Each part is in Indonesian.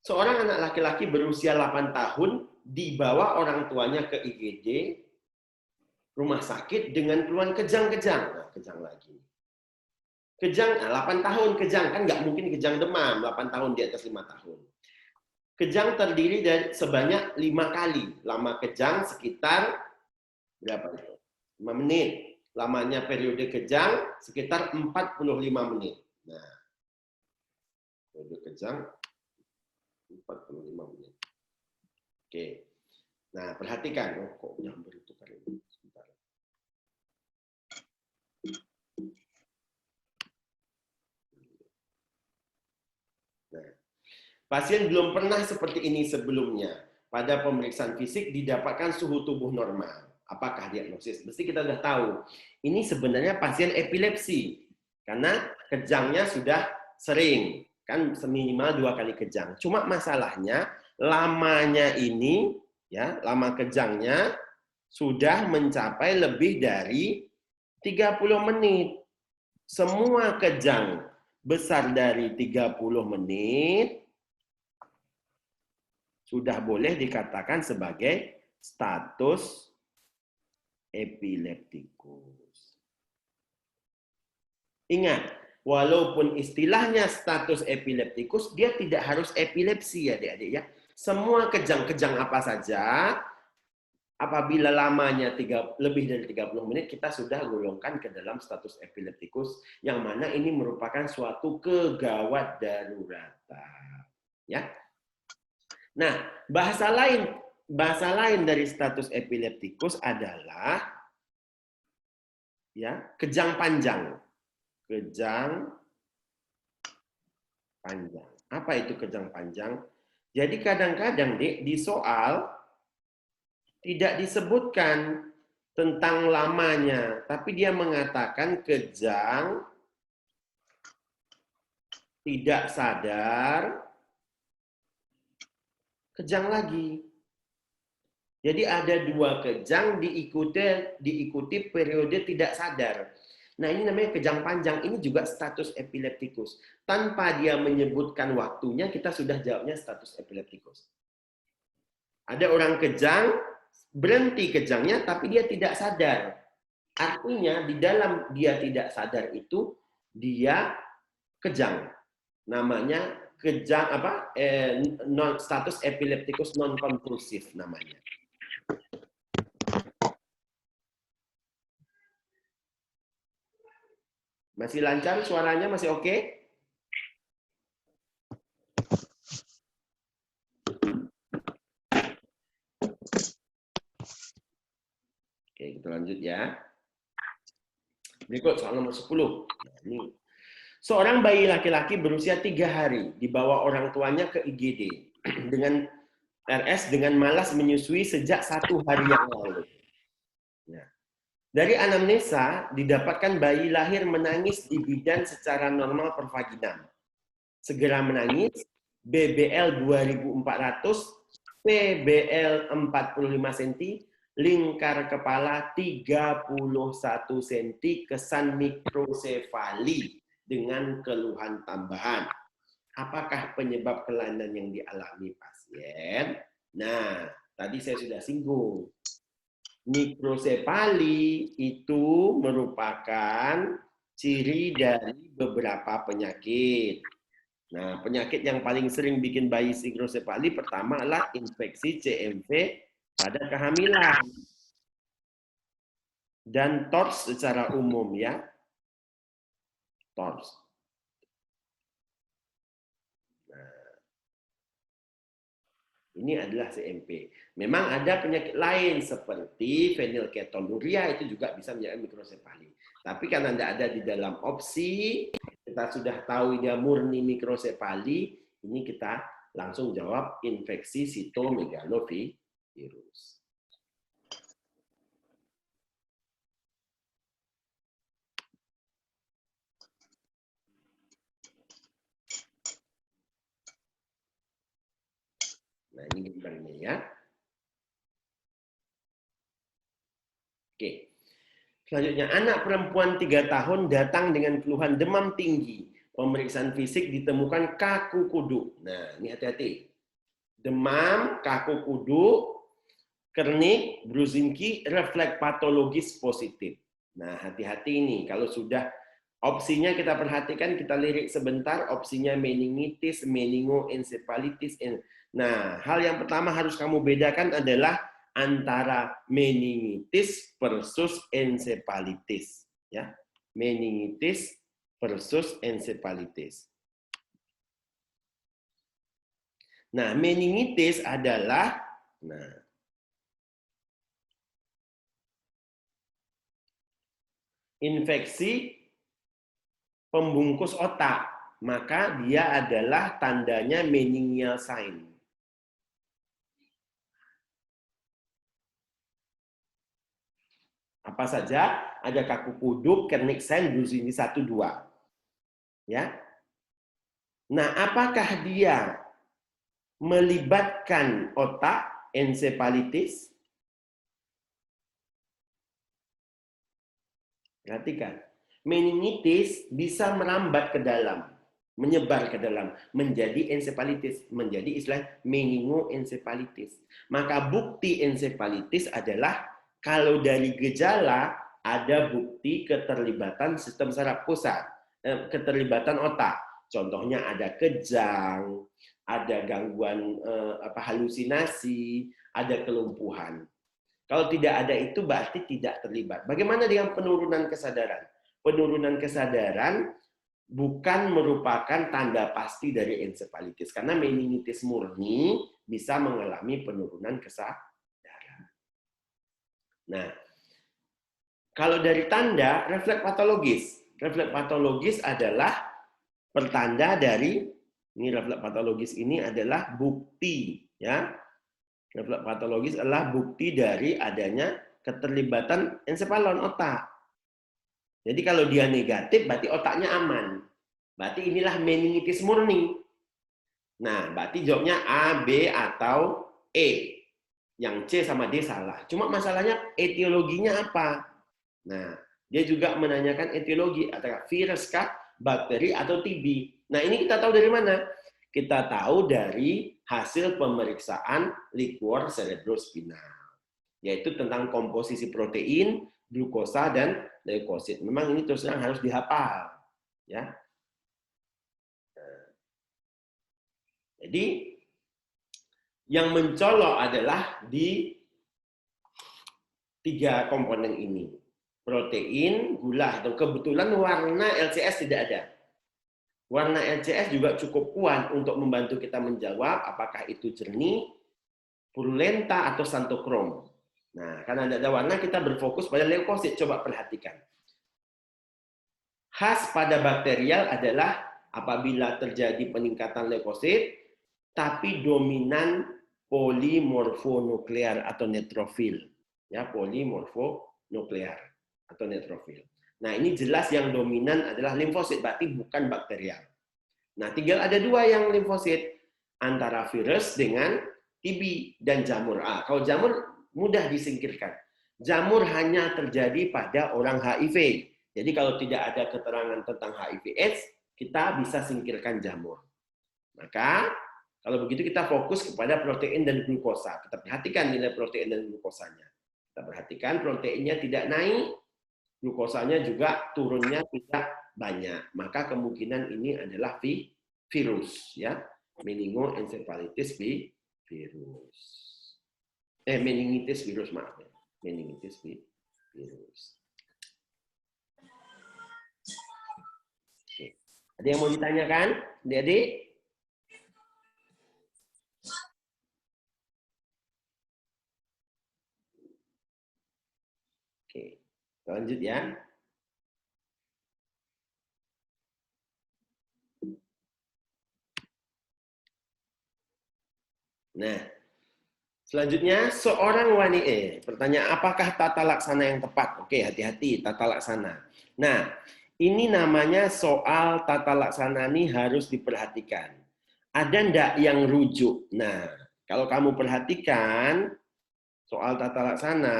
Seorang anak laki-laki berusia 8 tahun dibawa orang tuanya ke IGD, rumah sakit dengan keluhan kejang-kejang. Nah, kejang lagi. Kejang, 8 tahun kejang, kan nggak mungkin kejang demam, 8 tahun di atas 5 tahun. Kejang terdiri dari sebanyak 5 kali. Lama kejang sekitar berapa itu? 5 menit. Lamanya periode kejang sekitar 45 menit. Nah, periode kejang 45 menit. Oke. Nah, perhatikan. Oh, kok nyamber itu kali ini. Sebentar. Nah, pasien belum pernah seperti ini sebelumnya. Pada pemeriksaan fisik didapatkan suhu tubuh normal. Apakah diagnosis? Mesti kita sudah tahu. Ini sebenarnya pasien epilepsi. Karena kejangnya sudah sering. Kan seminimal 2 kali kejang. Cuma masalahnya, lamanya ini, ya, lama kejangnya sudah mencapai lebih dari 30 menit. Semua kejang besar dari 30 menit sudah boleh dikatakan sebagai status epileptikus. Ingat, walaupun istilahnya status epileptikus, dia tidak harus epilepsi ya adik-adik ya. Semua kejang-kejang apa saja, apabila lamanya lebih dari 30 menit, kita sudah golongkan ke dalam status epileptikus, yang mana ini merupakan suatu kegawat daruratan. Ya. Nah, bahasa lain dari status epileptikus adalah ya, kejang panjang. Kejang panjang. Apa itu kejang panjang? Jadi kadang-kadang di soal tidak disebutkan tentang lamanya, tapi dia mengatakan kejang tidak sadar, kejang lagi. Jadi ada 2 kejang diikuti periode tidak sadar. Nah, ini namanya kejang panjang. Ini juga status epileptikus. Tanpa dia menyebutkan waktunya, kita sudah jawabnya status epileptikus. Ada orang kejang, berhenti kejangnya, tapi dia tidak sadar. Artinya, di dalam dia tidak sadar itu, dia kejang. Namanya kejang apa? Status epileptikus non konvulsif namanya. Masih lancar suaranya, masih oke? Oke, kita lanjut ya. Berikut soal nomor 10. Nah, ini. Seorang bayi laki-laki berusia 3 hari dibawa orang tuanya ke IGD dengan RS dengan malas menyusui sejak 1 hari yang lalu. Nah, dari anamnesa didapatkan bayi lahir menangis di bidan secara normal per vaginam. Segera menangis, BBL 2400, PBL 45 cm, lingkar kepala 31 cm, kesan mikrosefali dengan keluhan tambahan. Apakah penyebab kelainan yang dialami pasien? Nah, tadi saya sudah singgung. Mikrosefali itu merupakan ciri dari beberapa penyakit. Nah, penyakit yang paling sering bikin bayi mikrosefali pertama adalah infeksi CMV pada kehamilan. Dan TORS secara umum ya. TORS. Nah, ini adalah CMV. Memang ada penyakit lain seperti fenilketonuria itu juga bisa menyebabkan mikrosefali. Tapi karena tidak ada di dalam opsi, kita sudah tahu dia murni mikrosefali, ini kita langsung jawab infeksi sitomegalovirus. Nah, ini gambarnya ya. Oke. Selanjutnya, anak perempuan 3 tahun datang dengan keluhan demam tinggi. Pemeriksaan fisik ditemukan kaku kudu. Nah, ini hati-hati. demam, kaku kuduk, kernik, bruzinki, refleks patologis positif. Nah, hati-hati ini kalau sudah opsinya kita perhatikan, kita lirik sebentar, opsinya meningitis, meningoencephalitis. Nah, hal yang pertama harus kamu bedakan adalah antara meningitis versus encephalitis, ya. Meningitis versus encephalitis. Nah, meningitis adalah infeksi pembungkus otak, maka dia adalah tandanya meningeal sign. Apa saja? Ada kaku kuduk, kernik sign, bruzinki 1, 2. Ya. Nah, apakah dia melibatkan otak, encephalitis? Perhatikan. Meningitis bisa merambat ke dalam, menyebar ke dalam, menjadi encephalitis, menjadi istilah meningoencephalitis. Maka bukti encephalitis adalah kalau dari gejala ada bukti keterlibatan sistem saraf pusat, keterlibatan otak. Contohnya ada kejang, ada gangguan halusinasi, ada kelumpuhan. Kalau tidak ada itu berarti tidak terlibat. Bagaimana dengan penurunan kesadaran? Penurunan kesadaran bukan merupakan tanda pasti dari encephalitis. Karena meningitis murni bisa mengalami penurunan kesadaran. Nah, kalau dari tanda, refleks patologis. Refleks patologis adalah pertanda dari, ini refleks patologis ini adalah bukti, ya. Refleks patologis adalah bukti dari adanya keterlibatan encephalon otak. Jadi kalau dia negatif, berarti otaknya aman. Berarti inilah meningitis murni. Nah, berarti jawabnya A, B, atau E. Yang C sama D salah. Cuma masalahnya etiologinya apa? Nah, dia juga menanyakan etiologi, antara virus kah, bakteri, atau TB. Nah, ini kita tahu dari mana? Kita tahu dari hasil pemeriksaan liquor cerebrospinal, yaitu tentang komposisi protein, glukosa, dan leukosit. Memang ini terus terang harus dihafal, ya. Jadi yang mencolok adalah di 3 komponen ini, protein, gula, atau kebetulan warna LCS tidak ada. Warna LCS juga cukup kuat untuk membantu kita menjawab apakah itu jernih, purulenta, atau santokrom. Nah, karena tidak ada warna, kita berfokus pada leukosit. Coba perhatikan. Khas pada bakterial adalah apabila terjadi peningkatan leukosit, tapi dominan polimorfonuklear atau neutrofil. Ya, polimorfonuklear atau neutrofil. Nah, ini jelas yang dominan adalah limfosit, berarti bukan bakterial. Nah, tinggal ada 2 yang limfosit, antara virus dengan TB dan jamur A. Kalau jamur mudah disingkirkan. Jamur hanya terjadi pada orang HIV. Jadi kalau tidak ada keterangan tentang HIV/AIDS, kita bisa singkirkan jamur. Maka kalau begitu kita fokus kepada protein dan glukosa. Kita perhatikan nilai protein dan glukosanya. Kita perhatikan proteinnya tidak naik, glukosanya juga turunnya tidak banyak. Maka kemungkinan ini adalah virus, ya, meningoencephalitis virus. Meningitis virus, maaf ya. Meningitis virus. Oke. Ada yang mau ditanyakan, adik-adik? Oke, lanjut ya. Nah, selanjutnya seorang wanita. Pertanyaan, apakah tata laksana yang tepat? Oke, hati-hati tata laksana. Nah, ini namanya soal tata laksana ini harus diperhatikan. Ada enggak yang rujuk? Nah, kalau kamu perhatikan soal tata laksana,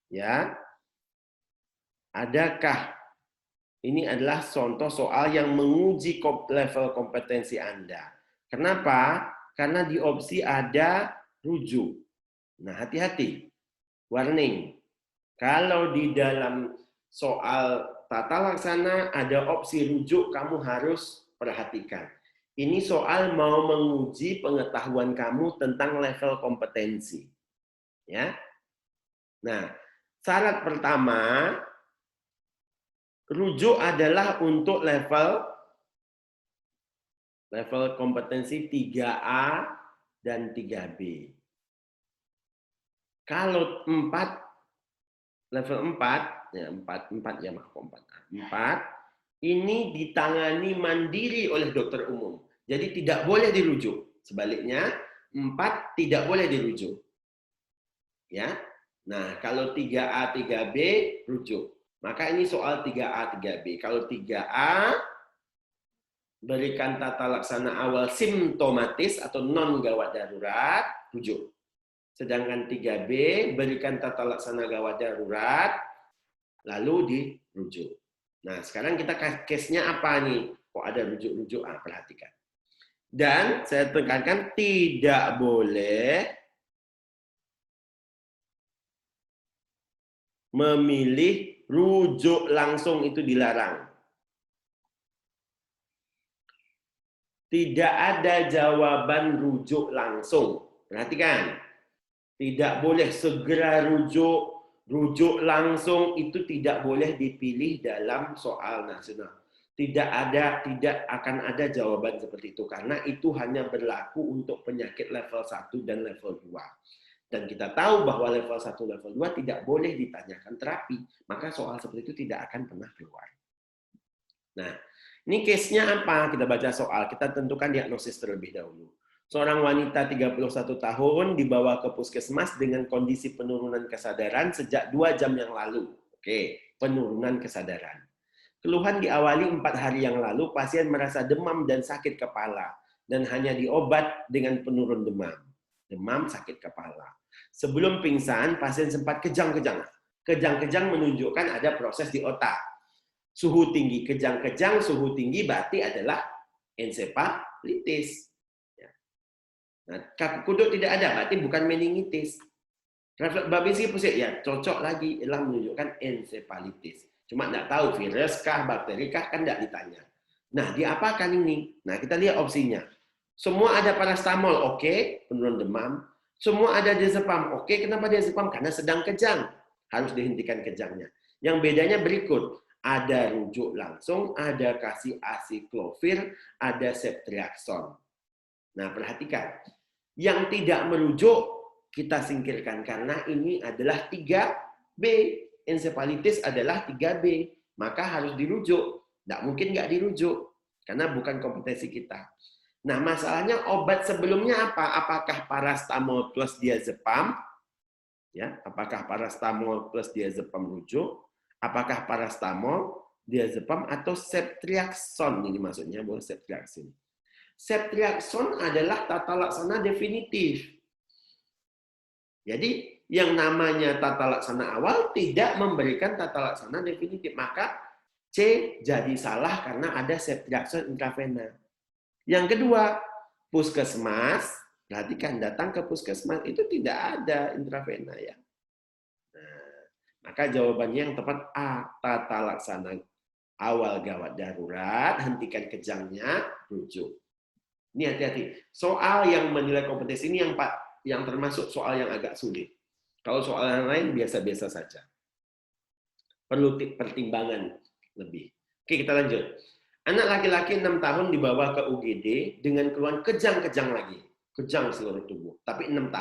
ya, adakah ini adalah contoh soal yang menguji level kompetensi Anda? Kenapa? karena di opsi ada rujuk. Nah, hati-hati. Warning. Kalau di dalam soal tata laksana ada opsi rujuk, kamu harus perhatikan. Ini soal mau menguji pengetahuan kamu tentang level kompetensi. Ya. Nah, syarat pertama, rujuk adalah untuk level kompetensi 3A dan 3B. Kalau 4, level 4, ya 4 ya maaf 4 ini ditangani mandiri oleh dokter umum. Jadi tidak boleh dirujuk. Sebaliknya 4 tidak boleh dirujuk. Ya. Nah, kalau 3A, 3B rujuk. Maka ini soal 3A, 3B. Kalau 3A berikan tata laksana awal simptomatis atau non gawat darurat, rujuk. Sedangkan 3B berikan tata laksana gawat darurat, lalu dirujuk. Nah, sekarang kita case-nya apa nih? Kok ada rujuk-rujuk? Perhatikan. Dan saya tekankan tidak boleh memilih rujuk langsung, itu dilarang. Tidak ada jawaban rujuk langsung. Perhatikan. Tidak boleh segera rujuk langsung, itu tidak boleh dipilih dalam soal nasional. Tidak akan ada jawaban seperti itu, karena itu hanya berlaku untuk penyakit level 1 dan level 2. Dan kita tahu bahwa level 1, level 2 tidak boleh ditanyakan terapi, maka soal seperti itu tidak akan pernah keluar. Nah, ini case-nya apa? Kita baca soal, kita tentukan diagnosis terlebih dahulu. Seorang wanita 31 tahun dibawa ke puskesmas dengan kondisi penurunan kesadaran sejak 2 jam yang lalu. Oke, penurunan kesadaran. Keluhan diawali 4 hari yang lalu, pasien merasa demam dan sakit kepala, dan hanya diobat dengan penurun demam. Demam, sakit kepala. Sebelum pingsan, pasien sempat kejang-kejang. Kejang-kejang menunjukkan ada proses di otak. Suhu tinggi, kejang-kejang, suhu tinggi berarti adalah ensefalitis. Nah, kaki kuduk tidak ada, berarti bukan meningitis. Refleks Babinski pusat, ya cocok lagi, ialah menunjukkan ensefalitis. Cuma tidak tahu virus kah, bakteri kah, kan tidak ditanya. Nah, diapakan ini? Nah, kita lihat opsinya. Semua ada paracetamol, oke, penurun demam. Semua ada diazepam, oke, kenapa diazepam? Karena sedang kejang, harus dihentikan kejangnya. Yang bedanya berikut, ada rujuk langsung, ada kasih asiklovir, ada ceftriaxone. Nah, perhatikan. Yang tidak merujuk, kita singkirkan. Karena ini adalah 3B. Ensefalitis adalah 3B. Maka harus dirujuk. Tidak mungkin nggak dirujuk. Karena bukan kompetensi kita. Nah, masalahnya obat sebelumnya apa? Apakah paracetamol plus diazepam? Ya, apakah paracetamol plus diazepam rujuk? Apakah paracetamol, diazepam, atau ceftriaxone? Ini maksudnya, bukan ceftriaxone. Ceftriaxone adalah tata laksana definitif. Jadi, yang namanya tata laksana awal tidak memberikan tata laksana definitif. Maka C jadi salah karena ada ceftriaxone intravena. Yang kedua, puskesmas, perhatikan, datang ke puskesmas itu tidak ada intravena ya. Nah, maka jawabannya yang tepat A, tata laksana awal gawat darurat, hentikan kejangnya, rujuk. Ini hati-hati. Soal yang menilai kompetensi ini yang termasuk soal yang agak sulit. Kalau soal yang lain biasa-biasa saja. Perlu pertimbangan lebih. Oke, kita lanjut. Anak laki-laki 6 tahun dibawa ke UGD dengan keluhan kejang-kejang lagi. Kejang seluruh tubuh. Tapi 6 tahun.